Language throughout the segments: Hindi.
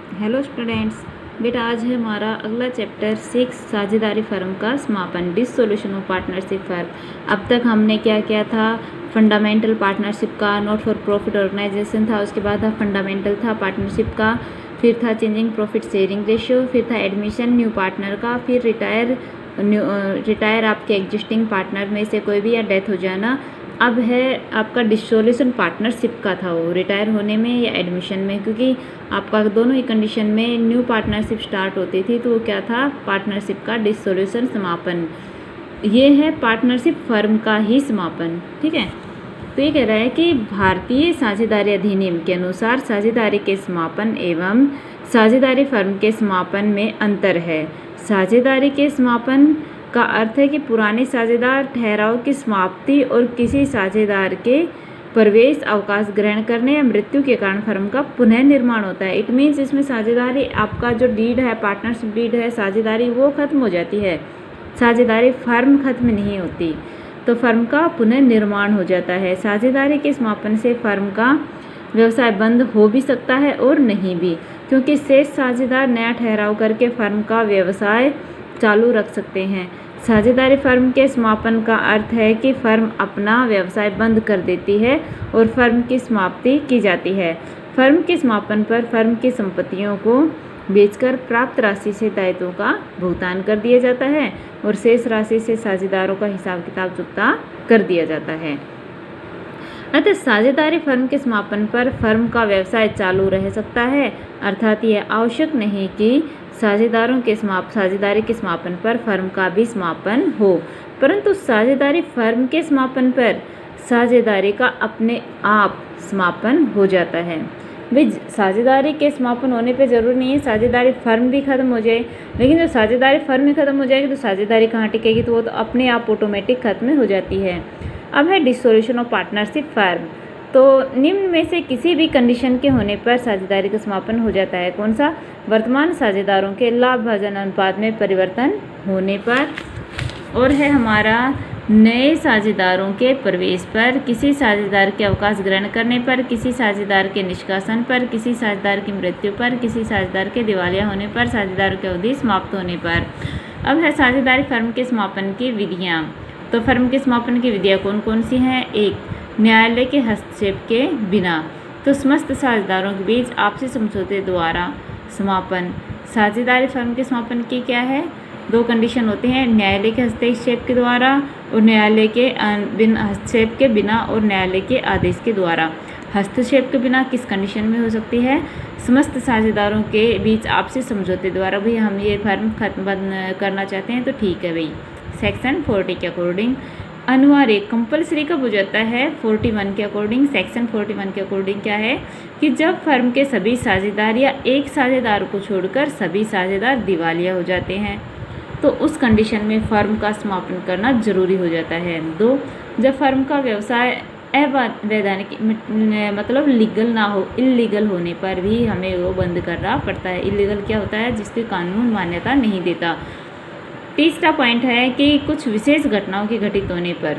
हेलो स्टूडेंट्स, बेटा आज है हमारा अगला चैप्टर 6 साझेदारी फर्म का समापन, डिसोल्यूशन ऑफ पार्टनरशिप फर्म। अब तक हमने क्या किया था? फंडामेंटल पार्टनरशिप का, नॉट फॉर प्रॉफिट ऑर्गेनाइजेशन था, उसके बाद था फंडामेंटल था पार्टनरशिप का, फिर था चेंजिंग प्रॉफिट शेयरिंग रेशियो, फिर था एडमिशन न्यू पार्टनर का, फिर रिटायर आपके एग्जिस्टिंग पार्टनर में से कोई भी या डेथ हो जाना। अब है आपका डिसोल्यूशन पार्टनरशिप का था, वो रिटायर होने में या एडमिशन में, क्योंकि आपका दोनों ही कंडीशन में न्यू पार्टनरशिप स्टार्ट होती थी, तो वो क्या था? पार्टनरशिप का डिसोल्यूशन समापन। ये है पार्टनरशिप फर्म का ही समापन। ठीक है, तो ये कह रहा है कि भारतीय साझेदारी अधिनियम के अनुसार साझेदारी के समापन एवं साझेदारी फर्म के समापन में अंतर है। साझेदारी के समापन का अर्थ है कि पुराने साझेदार ठहराव की समाप्ति और किसी साझेदार के प्रवेश, अवकाश ग्रहण करने या मृत्यु के कारण फर्म का पुनः निर्माण होता है। इट मीन्स इसमें साझेदारी आपका जो डीड है, पार्टनरशिप डीड है, साझेदारी वो खत्म हो जाती है, साझेदारी फर्म खत्म नहीं होती, तो फर्म का पुनः निर्माण हो जाता है। साझेदारी के समापन से फर्म का व्यवसाय बंद हो भी सकता है और नहीं भी, क्योंकि शेष साझेदार नया ठहराव करके फर्म का व्यवसाय चालू रख सकते हैं। साझेदारी फर्म के समापन का अर्थ है कि फर्म अपना व्यवसाय बंद कर देती है और फर्म की समाप्ति की जाती है। फर्म के समापन पर फर्म की संपत्तियों को बेचकर प्राप्त राशि से दायित्वों का भुगतान कर दिया जाता है और शेष राशि से साझेदारों का हिसाब किताब चुकता कर दिया जाता है। अतः साझेदारी फर्म के समापन पर फर्म का व्यवसाय चालू रह सकता है, अर्थात यह आवश्यक नहीं कि साझेदारी के समापन पर फर्म का भी समापन हो, परंतु साझेदारी फर्म के समापन पर साझेदारी का अपने आप समापन हो जाता है। भाई साझेदारी के समापन होने पे ज़रूरी नहीं है साझेदारी फर्म भी खत्म हो जाए, लेकिन जब साझेदारी फर्म ही खत्म हो जाएगी तो साझेदारी कहाँ टिकेगी? तो वो तो अपने आप ऑटोमेटिक खत्म हो जाती है। अब है डिसोल्यूशन ऑफ पार्टनरशिप फर्म। तो निम्न में से किसी भी कंडीशन के होने पर साझेदारी का समापन हो जाता है। कौन सा? वर्तमान साझेदारों के लाभ भाजन अनुपात में परिवर्तन होने पर, और है हमारा नए साझेदारों के प्रवेश पर, किसी साझेदार के अवकाश ग्रहण करने पर, किसी साझेदार के निष्कासन पर, किसी साझेदार की मृत्यु पर, किसी साझेदार के दिवालिया होने पर, साझेदारों की अवधि समाप्त होने पर। अब है साझेदारी फर्म के समापन की विधियाँ। तो फर्म के समापन की विधियाँ कौन कौन सी हैं? एक, न्यायालय के हस्तक्षेप के बिना, तो समस्त साझेदारों के बीच आपसी समझौते द्वारा समापन। साझेदारी फर्म के समापन की क्या है? दो कंडीशन होते हैं, न्यायालय के हस्तक्षेप के द्वारा और न्यायालय के हस्तक्षेप के बिना और न्यायालय के आदेश के द्वारा। हस्तक्षेप के बिना किस कंडीशन में हो सकती है? समस्त साझेदारों के बीच आपसी समझौते द्वारा। भाई हम ये फर्म खत्म बंद करना चाहते हैं तो ठीक है भाई, सेक्शन 40 के अकॉर्डिंग। अनिवार्य कंपलसरी कब हो जाता है? 41 के अकॉर्डिंग। सेक्शन 41 के अकॉर्डिंग क्या है कि जब फर्म के सभी साझेदार या एक साझेदार को छोड़कर सभी साझेदार दिवालिया हो जाते हैं, तो उस कंडीशन में फर्म का समापन करना जरूरी हो जाता है। दो, जब फर्म का व्यवसाय अवैधानिक मतलब लीगल ना हो, इल्लीगल होने पर भी हमें वो बंद करना पड़ता है। इल्लीगल क्या होता है? जिसकी कानून मान्यता नहीं देता। तीसरा पॉइंट है कि कुछ विशेष घटनाओं के घटित होने पर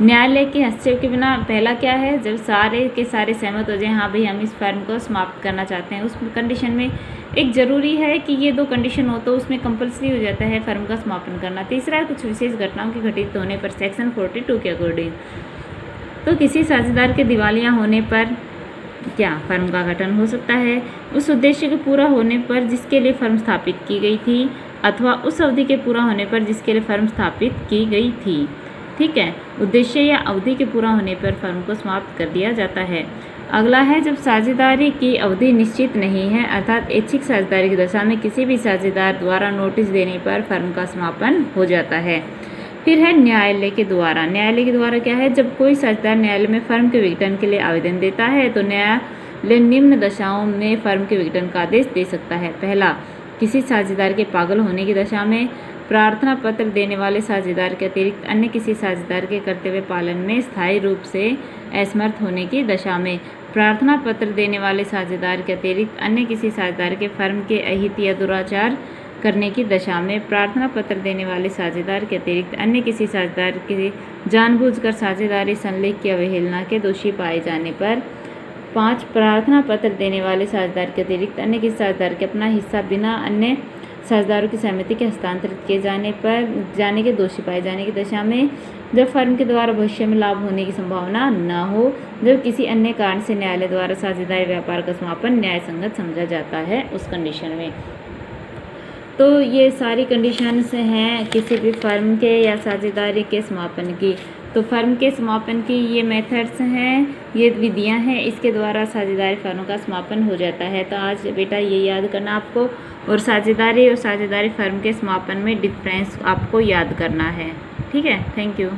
न्यायालय के हस्तक्षेप के बिना। पहला क्या है? जब सारे के सारे सहमत हो जाए, हाँ भाई हम इस फर्म को समाप्त करना चाहते हैं, उस कंडीशन में एक ज़रूरी है कि ये दो कंडीशन हो तो उसमें कंपलसरी हो जाता है फर्म का समापन करना। तीसरा है कुछ विशेष घटनाओं के घटित होने पर, सेक्शन 42 के अकॉर्डिंग। तो किसी साझेदार के दिवालिया होने पर क्या फर्म का गठन हो सकता है? उस उद्देश्य के पूरा होने पर जिसके लिए फर्म स्थापित की गई थी, अथवा उस अवधि के पूरा होने पर जिसके लिए फर्म स्थापित की गई थी। ठीक है, उद्देश्य या अवधि के पूरा होने पर फर्म को समाप्त कर दिया जाता है। अगला है जब साझेदारी की अवधि निश्चित नहीं है, अर्थात ऐच्छिक साझेदारी की दशा में किसी भी साझेदार द्वारा नोटिस देने पर फर्म का समापन हो जाता है। फिर है न्यायालय के द्वारा। न्यायालय के द्वारा क्या है? जब कोई साझेदार न्यायालय में फर्म के विघटन के लिए आवेदन देता है तो न्यायालय निम्न दशाओं में फर्म के विघटन का आदेश दे सकता है। पहला, किसी साझेदार के पागल होने की दशा में, प्रार्थना पत्र देने वाले साझेदार के अतिरिक्त अन्य किसी साझेदार के कर्तव्य पालन में स्थायी रूप से असमर्थ होने की दशा में, प्रार्थना पत्र देने वाले साझेदार के अतिरिक्त अन्य किसी साझेदार के फर्म के अहित या दुराचार करने की दशा में, प्रार्थना पत्र देने वाले साझेदार के अतिरिक्त अन्य किसी साझेदार के जानबूझकर साझेदारी संलेख की अवहेलना के दोषी पाए जाने पर, 5 प्रार्थना पत्र देने वाले साझेदार के अतिरिक्त अन्य किसी साझेदार के अपना हिस्सा बिना अन्य साझेदारों की सहमति के हस्तांतरित किए जाने के दोषी पाए जाने की दशा में, जब फर्म के द्वारा भविष्य में लाभ होने की संभावना न हो, जब किसी अन्य कारण से न्यायालय द्वारा साझेदारी व्यापार का समापन न्याय संगत समझा जाता है, उस कंडीशन में। तो ये सारी कंडीशंस हैं किसी भी फर्म के या साझेदारी के समापन की। तो फर्म के समापन की ये मेथड्स हैं, ये विधियां हैं, इसके द्वारा साझेदारी फर्म का समापन हो जाता है। तो आज बेटा ये याद करना आपको, और साझेदारी फर्म के समापन में डिफरेंस आपको याद करना है। ठीक है, थैंक यू।